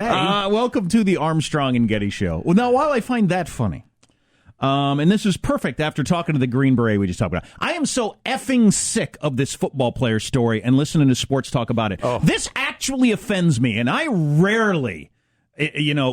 Hey. Welcome to the Armstrong and Getty Show. Well, now, while I find that funny, and this is perfect after talking to the Green Beret we just talked about, I am so effing sick of this football player story and listening to sports talk about it. Oh. This actually offends me, and I rarely,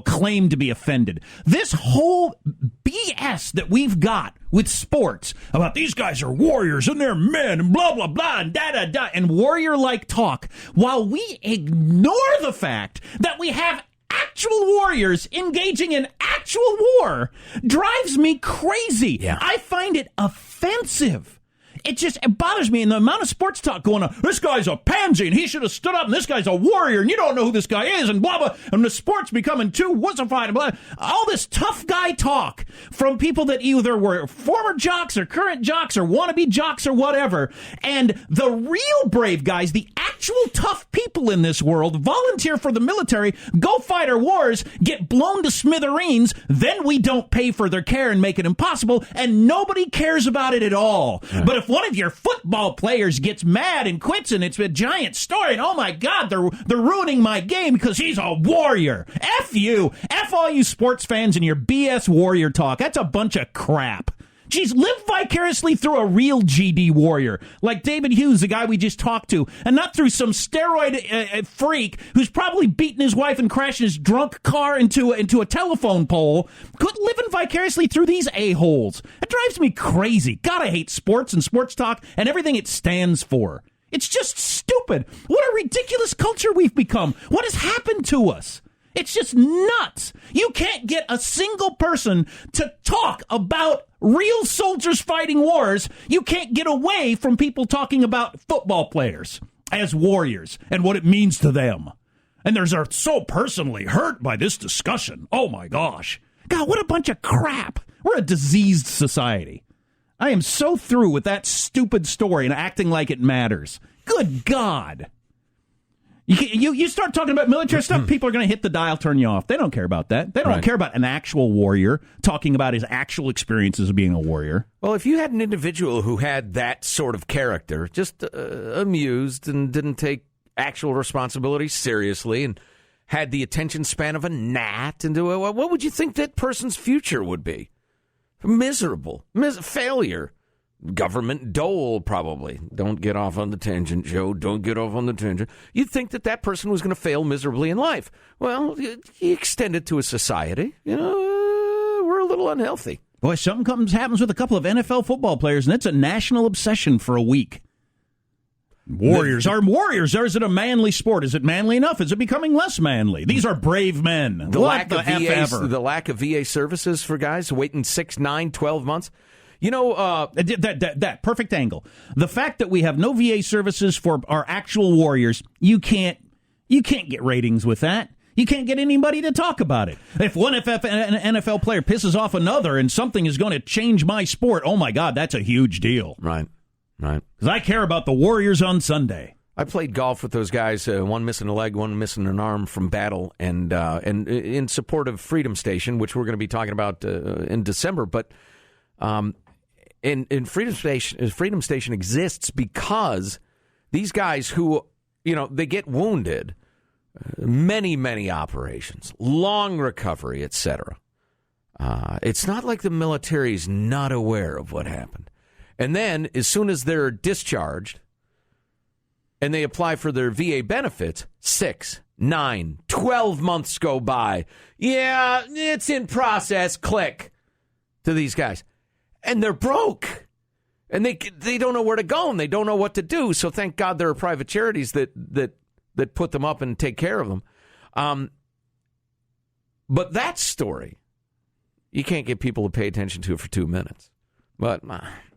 claim to be offended. This whole BS that we've got with sports about these guys are warriors and they're men and blah, blah, blah, and da-da-da, and warrior-like talk, while we ignore the fact that we have actual warriors engaging in actual war, drives me crazy. Yeah. I find it offensive. It bothers me, and the amount of sports talk going on. This guy's a pansy, and he should have stood up, and this guy's a warrior, and you don't know who this guy is, and blah, blah, and the sport's becoming too wussified, and blah. All this tough guy talk from people that either were former jocks or current jocks or wannabe jocks or whatever, and the real brave guys, the actual tough people in this world, volunteer for the military, go fight our wars, get blown to smithereens, then we don't pay for their care and make it impossible, and nobody cares about it at all. Right. But if one of your football players gets mad and quits and it's a giant story and oh my God, they're ruining my game because he's a warrior. F you. F all you sports fans and your BS warrior talk. That's a bunch of crap. Geez, live vicariously through a real GD warrior, like David Hughes, the guy we just talked to, and not through some steroid freak who's probably beaten his wife and crashing his drunk car into a telephone pole. Quit living vicariously through these a-holes. It drives me crazy. God, I hate sports and sports talk and everything it stands for. It's just stupid. What a ridiculous culture we've become. What has happened to us? It's just nuts. You can't get a single person to talk about real soldiers fighting wars. You can't get away from people talking about football players as warriors and what it means to them. And they're so personally hurt by this discussion. Oh, my gosh. God, what a bunch of crap. We're a diseased society. I am so through with that stupid story and acting like it matters. Good God. You start talking about military stuff, people are going to hit the dial, turn you off. They don't care about that. They don't care about an actual warrior talking about his actual experiences of being a warrior. Well, if you had an individual who had that sort of character, just amused and didn't take actual responsibility seriously and had the attention span of a gnat, and what would you think that person's future would be? Miserable. Failure. Government dole, probably. Don't get off on the tangent, Joe. Don't get off on the tangent. You'd think that person was going to fail miserably in life. Well, you extend it to a society. We're a little unhealthy. Boy, something happens with a couple of NFL football players, and it's a national obsession for a week. Warriors are warriors. Or is it a manly sport? Is it manly enough? Is it becoming less manly? These are brave men. The lack of VA services for guys waiting 6, 9, 12 months. That perfect angle. The fact that we have no VA services for our actual warriors, you can't get ratings with that. You can't get anybody to talk about it. If one NFL player pisses off another and something is going to change my sport, oh my God, that's a huge deal. Right. Because I care about the Warriors on Sunday. I played golf with those guys, one missing a leg, one missing an arm from battle, and in support of Freedom Station, which we're going to be talking about in December, but in Freedom Station exists because these guys who, they get wounded, many operations, long recovery, etc. It's not like the military is not aware of what happened. And then as soon as they're discharged and they apply for their VA benefits, 6, 9, 12 months go by. Yeah, it's in process, click, to these guys. And they're broke, and they don't know where to go, and they don't know what to do. So thank God there are private charities that put them up and take care of them. But that story, you can't get people to pay attention to it for 2 minutes. But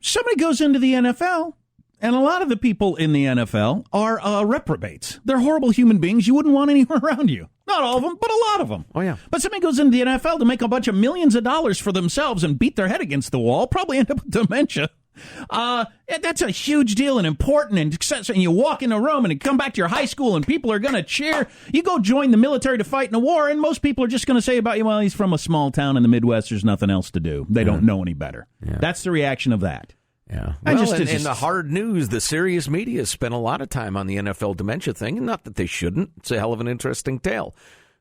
somebody goes into the NFL, and a lot of the people in the NFL are reprobates. They're horrible human beings. You wouldn't want anywhere around you. Not all of them, but a lot of them. Oh, yeah. But somebody goes into the NFL to make a bunch of millions of dollars for themselves and beat their head against the wall, probably end up with dementia. That's a huge deal and important. And you walk in a room and you come back to your high school and people are going to cheer. You go join the military to fight in a war, and most people are just going to say about you, well, he's from a small town in the Midwest. There's nothing else to do. They don't know any better. Yeah. That's the reaction of that. Yeah. Well, and the hard news, the serious media spent a lot of time on the NFL dementia thing, and not that they shouldn't. It's a hell of an interesting tale.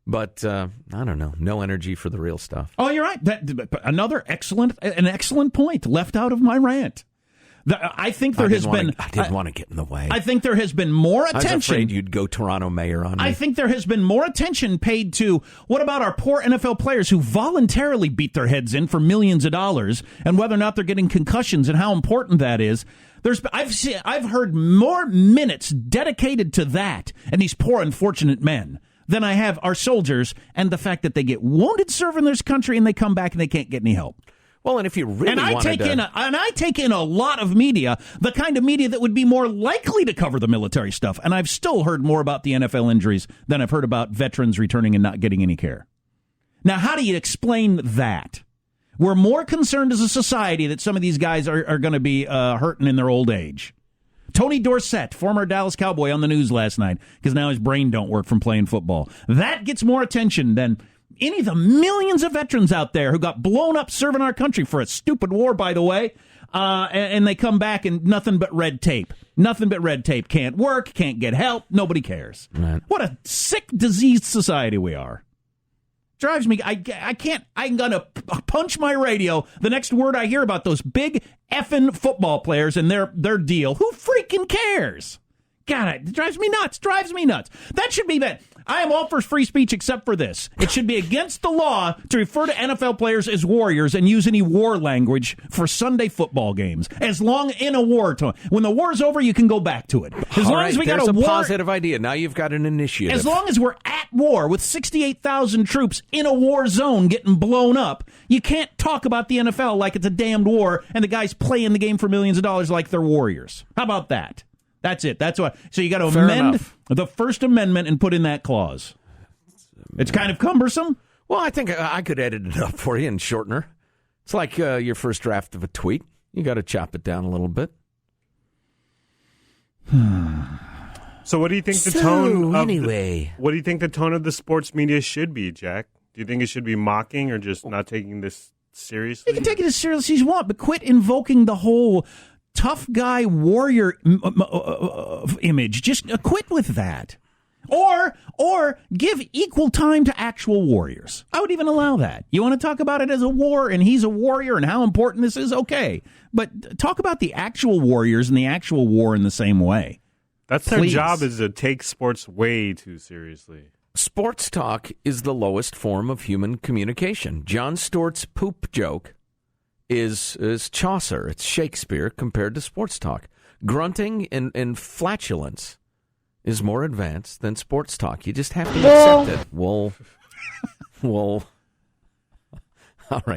But I don't know. No energy for the real stuff. Oh, you're right. Another an excellent point left out of my rant. I think there has been. I didn't want to get in the way. I think there has been more attention. I was afraid you'd go Toronto mayor on me. I think there has been more attention paid to what about our poor NFL players who voluntarily beat their heads in for millions of dollars, and whether or not they're getting concussions and how important that is. I've heard more minutes dedicated to that and these poor unfortunate men than I have our soldiers and the fact that they get wounded serving this country and they come back and they can't get any help. Well, and if you really I take in a lot of media, the kind of media that would be more likely to cover the military stuff, and I've still heard more about the NFL injuries than I've heard about veterans returning and not getting any care. Now, how do you explain that? We're more concerned as a society that some of these guys are going to be hurting in their old age. Tony Dorsett, former Dallas Cowboy, on the news last night because now his brain don't work from playing football. That gets more attention than any of the millions of veterans out there who got blown up serving our country for a stupid war, by the way, and they come back and nothing but red tape. Nothing but red tape. Can't work, can't get help, nobody cares. Right. What a sick, diseased society we are. Drives me, I'm going to punch my radio the next word I hear about those big effing football players and their deal. Who freaking cares? God, it drives me nuts. That should be that. I am all for free speech except for this. It should be against the law to refer to NFL players as warriors and use any war language for Sunday football games. As long in a war time. When the war's over, you can go back to it. As long as we got a war, positive idea. Now you've got an initiative. As long as we're at war with 68,000 troops in a war zone getting blown up, you can't talk about the NFL like it's a damned war and the guys playing the game for millions of dollars like they're warriors. How about that? That's it. That's what. So you got to amend the First Amendment and put in that clause. It's kind of cumbersome. Well, I think I could edit it up for you and shorten her. It's like your first draft of a tweet. You got to chop it down a little bit. So, what do you think the tone? What do you think the tone of the sports media should be, Jack? Do you think it should be mocking or just not taking this seriously? You can take it as seriously as you want, but quit invoking the whole tough guy warrior image. Just quit with that. Or give equal time to actual warriors. I would even allow that. You want to talk about it as a war and he's a warrior and how important this is? Okay. But talk about the actual warriors and the actual war in the same way. That's their job, is to take sports way too seriously. Sports talk is the lowest form of human communication. Jon Stewart's poop joke is Chaucer. It's Shakespeare compared to sports talk. Grunting and flatulence is more advanced than sports talk. You just have to accept it. Well. All right.